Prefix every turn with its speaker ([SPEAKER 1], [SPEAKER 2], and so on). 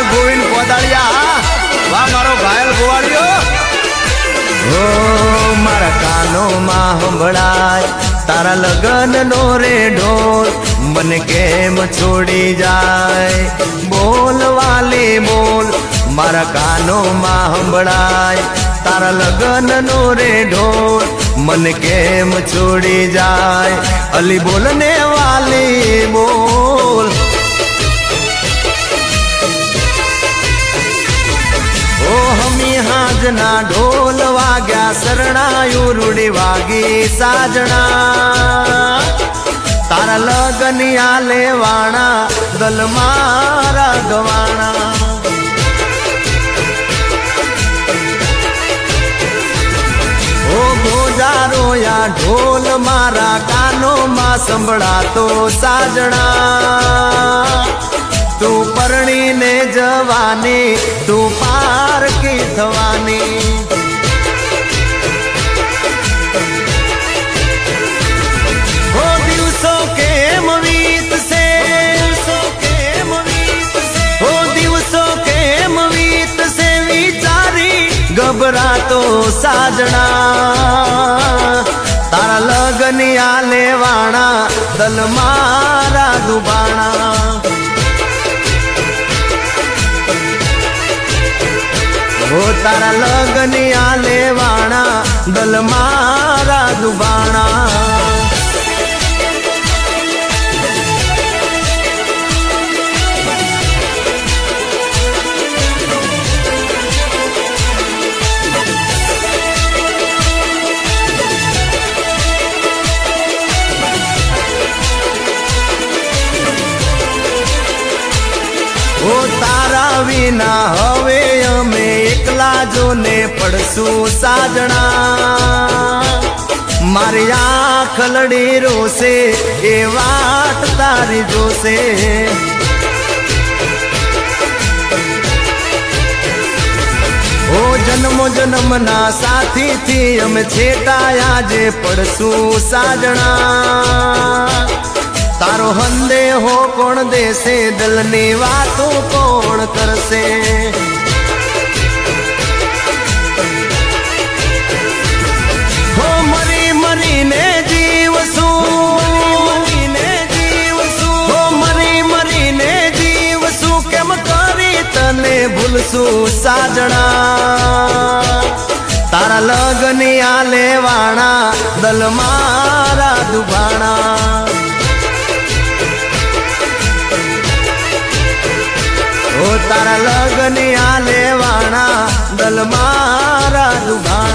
[SPEAKER 1] ગોવિંદ કોદાળિયા વાહ મારો ઘાયલ ગોવાળિયો ઓ મારા કાનોમાં સંભળાય તારા લગન નો રે ઢોલ મને કેમ છોડી જાય બોલ વાલી બોલ મારા કાનોમાં સંભળાય તારા લગન નો રે ઢોલ મને કેમ છોડી જાય અલી બોલ ને વાલી બોલ ઓ હમી હાજના ઢોલ વાગ્યા શરણાયું રૂડી વાગી સાજણા તારા લગનિયા લેવાણા દલ મારા ગવાણા ઓ ગોજારોયા ઢોલ મારા કાનોમાં સંભળાતો સાજણા તું પરણીને જવાની તું પારકી થવાની ઓ દિવસો કેમ વીતશે ઓ દિવસો કેમ વીતશે વિચારી ગભરાતો સાજણા તારા લગનિયા લેવાણા દલ મારા દુબાણા ઓ તારા લગનિયા લેવાણા દલ મારા દુબાણા ઓ તારા વિના હવે અમે એકલા જોને પડશું સાજણા મારી આંખ લડી રોશે એ વાટ તારી જોશે ઓ જન્મો જન્મના સાથીથી અમે છેટાયા જે પડશું સાજણા તારો હંદેહો કોણ દેશે દિલની વાતો કોણ કરશે હો મરી મરીને જીવશું હો મરી મરીને જીવશું કેમ કરી તને ભૂલશું સાજણા તારા લગનિયા લેવાણા દલ મારા દુભાણા ઓ તારા લગનિયા લેવાણા દલ મારા દુભાણા